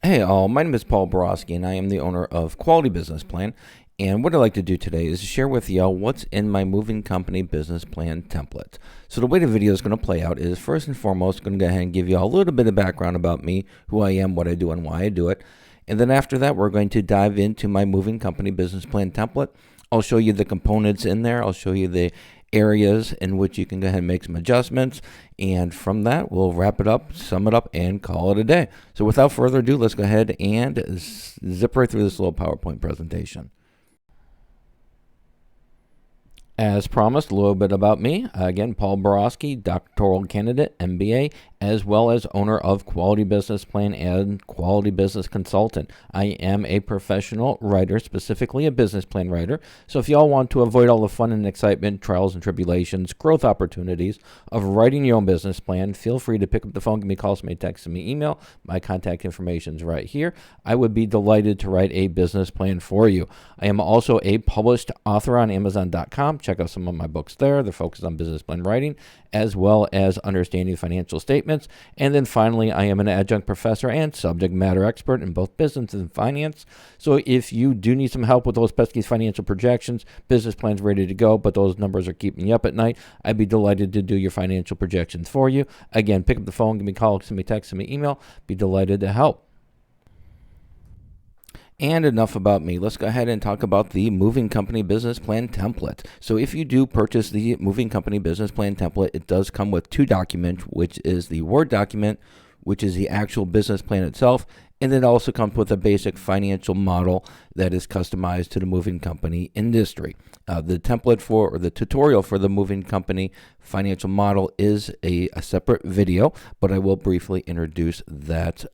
Hey all, my name is Paul Borosky and I am the owner of Quality Business Plan. And what I'd like to do today is share with you what's in my moving company business plan template. So the way the video is going to play out is, first and foremost, going to go ahead and give you a little bit of background about me, who I am, what I do, and why I do it. And then after that, we're going to dive into my moving company business plan template. I'll show you the components in there. I'll show you the areas in which you can go ahead and make some adjustments. And from that, we'll wrap it up, sum it up, and call it a day. So without further ado, let's go ahead and zip right through this little PowerPoint presentation. As promised, a little bit about me. Again, Paul Borosky, doctoral candidate, MBA, as well as owner of Quality Business Plan and Quality Business Consultant. I am a professional writer, specifically a business plan writer. So if y'all want to avoid all the fun and excitement, trials and tribulations, growth opportunities of writing your own business plan, feel free to pick up the phone, give me a call, send me a text, send me an email. My contact information is right here. I would be delighted to write a business plan for you. I am also a published author on Amazon.com. Check out some of my books there. They're focused on business plan writing, as well as understanding financial statements. And then finally, I am an adjunct professor and subject matter expert in both business and finance. So if you do need some help with those pesky financial projections, business plans ready to go, but those numbers are keeping you up at night, I'd be delighted to do your financial projections for you. Again, pick up the phone, give me a call, send me a text, send me an email. Be delighted to help. And enough about me. Let's go ahead and talk about the moving company business plan template. So if you do purchase the moving company business plan template, it does come with two documents, which is the Word document, which is the actual business plan itself, and it also comes with a basic financial model that is customized to the moving company industry. The template for, or the tutorial for the moving company financial model is a separate video, but I will briefly introduce that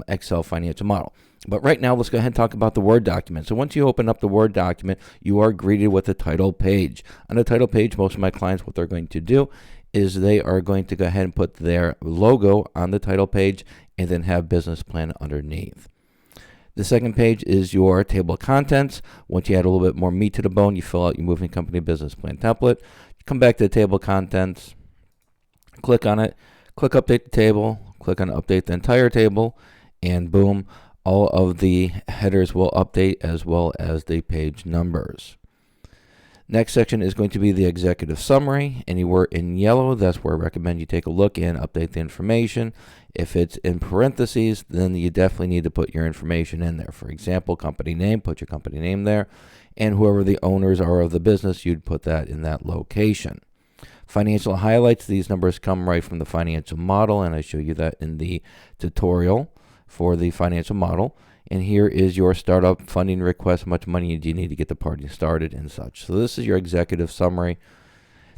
Excel financial model. But right now, let's go ahead and talk about the Word document. So once you open up the Word document, you are greeted with a title page. On the title page, most of my clients, what they're going to do is they are going to go ahead and put their logo on the title page and then have business plan underneath. The second page is your table of contents. Once you add a little bit more meat to the bone, you fill out your moving company business plan template. Come back to the table of contents, click on it, click update the table, click on update the entire table, and boom, all of the headers will update as well as the page numbers. Next section is going to be the executive summary. Anywhere in yellow, that's where I recommend you take a look and update the information. If it's in parentheses, then you definitely need to put your information in there. For example, company name, put your company name there. And whoever the owners are of the business, you'd put that in that location. Financial highlights, these numbers come right from the financial model, and I show you that in the tutorial for the financial model. And here is your startup funding request. How much money do you need to get the party started and such. So this is your executive summary.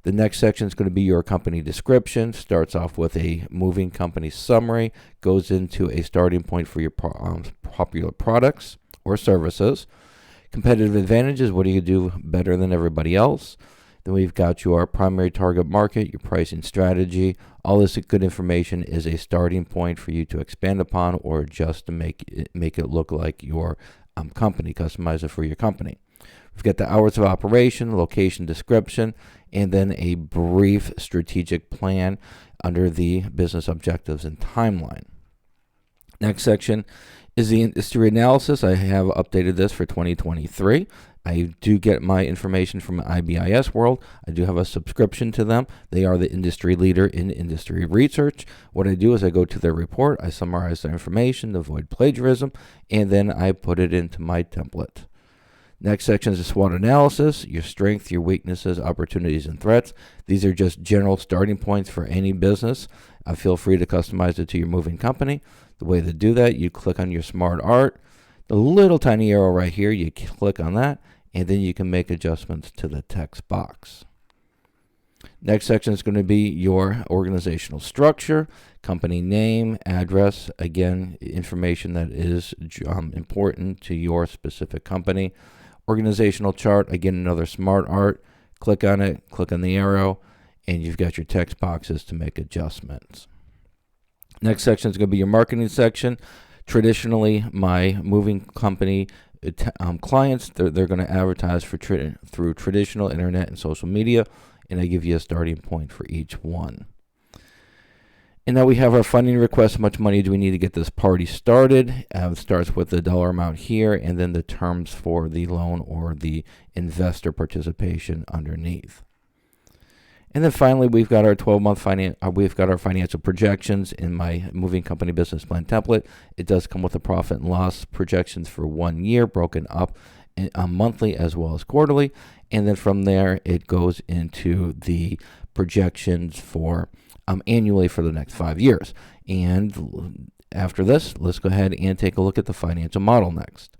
The next section is going to be your company description. Starts off with a moving company summary, goes into a starting point for your popular products or services. Competitive advantages, what do you do better than everybody else? Then we've got your primary target market, your pricing strategy. All this good information is a starting point for you to expand upon or just to make it look like your company, customize it for your company. We've got the hours of operation, location description, and then a brief strategic plan under the business objectives and timeline. Next section is the industry analysis. I have updated this for 2023. I do get my information from IBIS World. I do have a subscription to them. They are the industry leader in industry research. What I do is I go to their report, I summarize their information to avoid plagiarism, and then I put it into my template. Next section is the SWOT analysis, your strengths, your weaknesses, opportunities, and threats. These are just general starting points for any business. Feel free to customize it to your moving company. The way to do that, you click on your smart art. The little tiny arrow right here, you click on that, and then you can make adjustments to the text box. Next section is going to be your organizational structure, company name, address, again, information that is important to your specific company. Organizational chart, again, another smart art. Click on it, click on the arrow, and you've got your text boxes to make adjustments. Next section is going to be your marketing section. Traditionally, my moving company clients, they're going to advertise through traditional internet and social media, and I give you a starting point for each one. And now we have our funding request. How much money do we need to get this party started? It starts with the dollar amount here, and then the terms for the loan or the investor participation underneath. And then finally, we've got our 12-month we've got our financial projections in my moving company business plan template. It does come with the profit and loss projections for 1 year, broken up monthly as well as quarterly. And then from there, it goes into the projections for annually for the next 5 years. And after this, let's go ahead and take a look at the financial model next.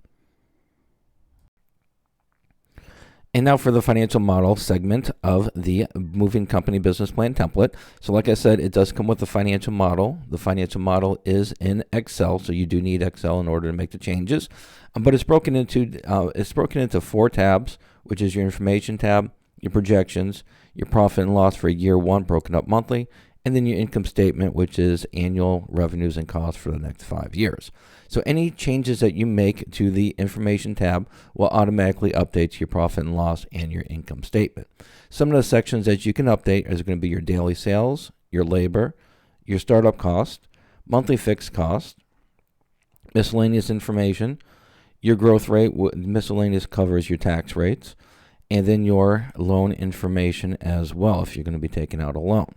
And now for the financial model segment of the moving company business plan template. So like I said, it does come with the financial model. The financial model is in Excel, so you do need Excel in order to make the changes. But it's broken into 4 tabs, which is your information tab, your projections, your profit and loss for year 1 broken up monthly, and then your income statement, which is annual revenues and costs for the next 5 years. So any changes that you make to the information tab will automatically update to your profit and loss and your income statement. Some of the sections that you can update is going to be your daily sales, your labor, your startup cost, monthly fixed cost, miscellaneous information, your growth rate. Miscellaneous covers your tax rates, and then your loan information as well if you're going to be taking out a loan.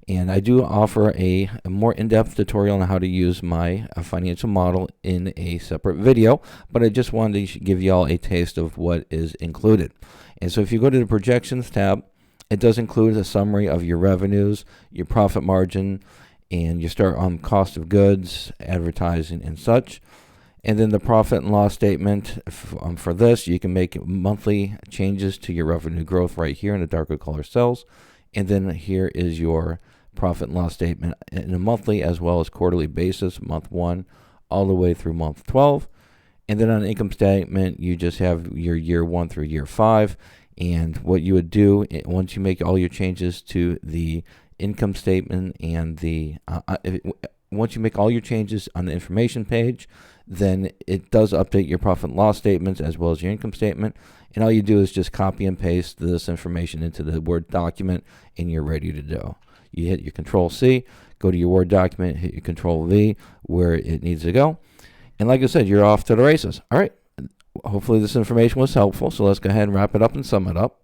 And I do offer a more in-depth tutorial on how to use my financial model in a separate video, but I just wanted to give you all a taste of what is included. And so if you go to the projections tab, it does include a summary of your revenues, your profit margin, and you start on cost of goods, advertising, and such. And then the profit and loss statement, for this, you can make monthly changes to your revenue growth right here in the darker color cells. And then here is your profit and loss statement in a monthly as well as quarterly basis, month 1 all the way through month 12. And then on the income statement, you just have your year 1 through year 5. And what you would do once you make all your changes to the income statement and once you make all your changes on the information page, then it does update your profit and loss statements as well as your income statement. And all you do is just copy and paste this information into the Word document, and you're ready to go. You hit your Control-C, go to your Word document, hit your Control-V where it needs to go. And like I said, you're off to the races. All right. Hopefully this information was helpful. So let's go ahead and wrap it up and sum it up.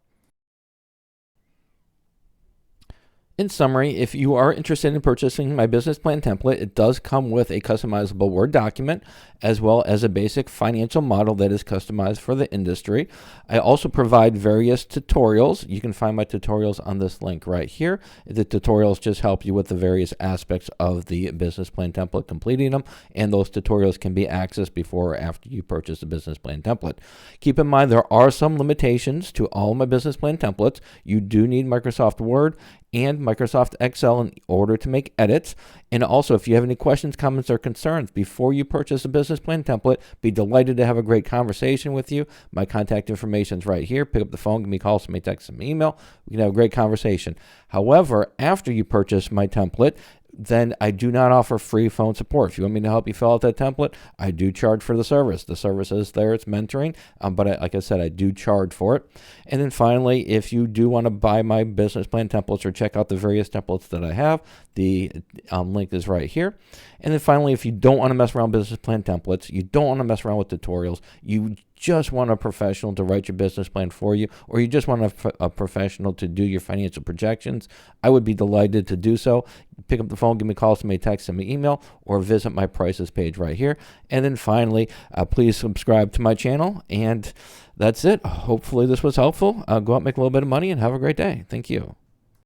In summary, if you are interested in purchasing my business plan template, it does come with a customizable Word document as well as a basic financial model that is customized for the industry. I also provide various tutorials. You can find my tutorials on this link right here. The tutorials just help you with the various aspects of the business plan template, completing them, and those tutorials can be accessed before or after you purchase the business plan template. Keep in mind there are some limitations to all my business plan templates. You do need Microsoft Word and Microsoft Excel in order to make edits. And also, if you have any questions, comments, or concerns before you purchase a business plan template, be delighted to have a great conversation with you. My contact information is right here. Pick up the phone, give me a call, send me a text, send me an email. We can have a great conversation. However, after you purchase my template, then I do not offer free phone support. If you want me to help you fill out that template, I do charge for the service. The service is there, it's mentoring, but like I said, I do charge for it. And then finally, if you do want to buy my business plan templates or check out the various templates that I have, the link is right here. And then finally, if you don't want to mess around with business plan templates, you don't want to mess around with tutorials, you just want a professional to write your business plan for you, or you just want a professional to do your financial projections, I would be delighted to do so. Pick up the phone, give me a call, send me a text, send me an email, or visit my prices page right here. And then finally, please subscribe to my channel. And that's it. Hopefully this was helpful. Go out, make a little bit of money, and have a great day. Thank you.